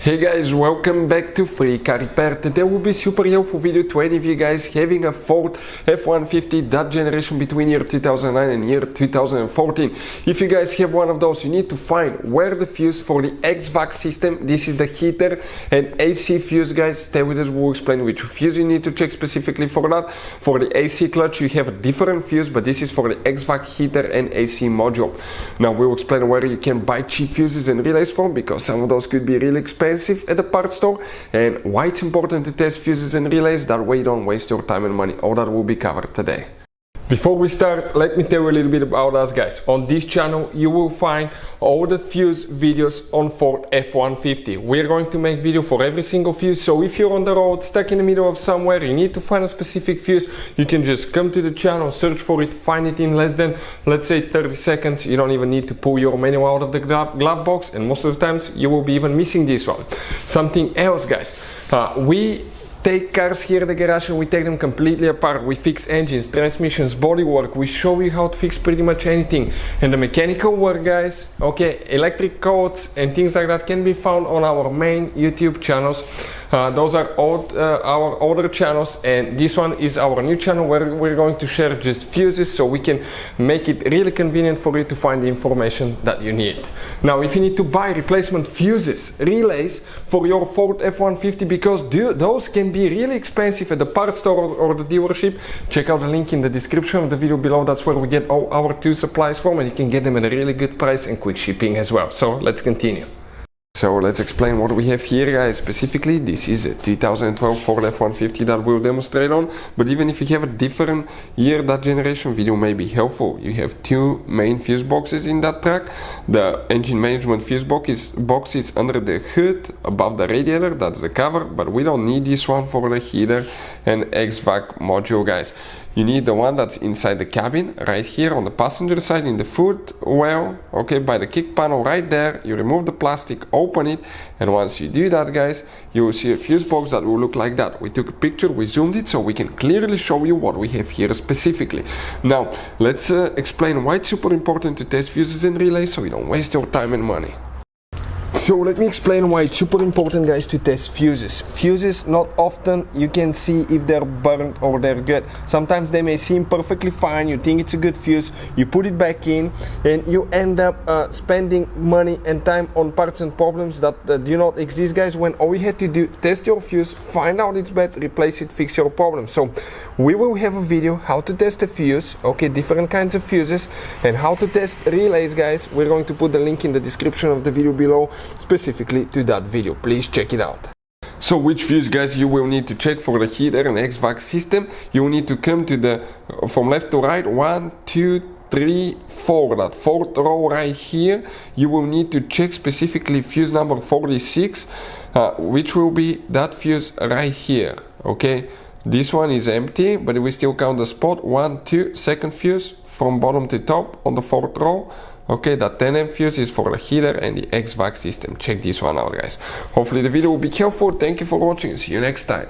Hey guys, welcome back to Free Car Repair. Today will be super helpful video to any of you guys having a Ford F-150 that generation between year 2009 and year 2014. If you guys have one of those, you need to find where the fuse for the HVAC system, this is the heater and AC fuse, guys. Stay with us, we'll explain which fuse you need to check specifically for that. For the AC clutch you have a different fuse, but this is for the HVAC heater and AC module. Now we'll explain where you can buy cheap fuses and relays from, because some of those could be really expensive at the parts store, and why it's important to test fuses and relays, that way you don't waste your time and money. All that will be covered today. Before we start, let me tell you a little bit about us, guys. On this channel you will find all the fuse videos on Ford F-150. We're going to make video for every single fuse, so if you're on the road, stuck in the middle of somewhere, you need to find a specific fuse, you can just come to the channel, search for it, find it in less than, let's say, 30 seconds. You don't even need to pull your manual out of the glove box, and most of the times you will be even missing this one. Something else, guys, we take cars here at the garage and we take them completely apart. We fix engines, transmissions, bodywork. We show you how to fix pretty much anything. And the mechanical work, guys, okay, electric codes and things like that can be found on our main YouTube channels. Those are our older channels, and this one is our new channel where we're going to share just fuses, so we can make it really convenient for you to find the information that you need. Now, if you need to buy replacement fuses, relays for your Ford F-150, because those can be really expensive at the parts store or the dealership, check out the link in the description of the video below. That's where we get all our tools supplies from, and you can get them at a really good price and quick shipping as well. So let's continue. So let's explain what we have here, guys. Specifically, this is a 2012 Ford F-150 that we'll demonstrate on, but even if you have a different year, that generation video may be helpful. You have two main fuse boxes in that truck. The engine management fuse box is under the hood above the radiator, that's the cover, but we don't need this one for the heater and HVAC module, guys. You need the one that's inside the cabin, right here on the passenger side in the footwell, okay, by the kick panel right there. You remove the plastic, open it, and once you do that, guys, you will see a fuse box that will look like that. We took a picture, we zoomed it, so we can clearly show you what we have here specifically. Now, let's explain why it's super important to test fuses and relays so you don't waste your time and money. So let me explain why it's super important, guys, to test fuses. Fuses, not often you can see if they're burnt or they're good. Sometimes they may seem perfectly fine, you think it's a good fuse, you put it back in, and you end up spending money and time on parts and problems that do not exist, guys, when all you had to do, test your fuse, find out it's bad, replace it, fix your problem. So we will have a video how to test a fuse, okay, different kinds of fuses, and how to test relays, guys. We're going to put the link in the description of the video below, specifically to that video. Please check it out. So which fuse, guys, you will need to check for the heater and HVAC system? You will need to come to the from left to right, 1, 2, 3, 4, that fourth row right here. You will need to check specifically fuse number 46, which will be that fuse right here, okay. This one is empty, but we still count the spot. 1, 2, second fuse from bottom to top on the fourth row. Okay, that 10 fuse is for the heater and the HVAC system. Check this one out, guys. Hopefully the video will be helpful. Thank you for watching. See you next time.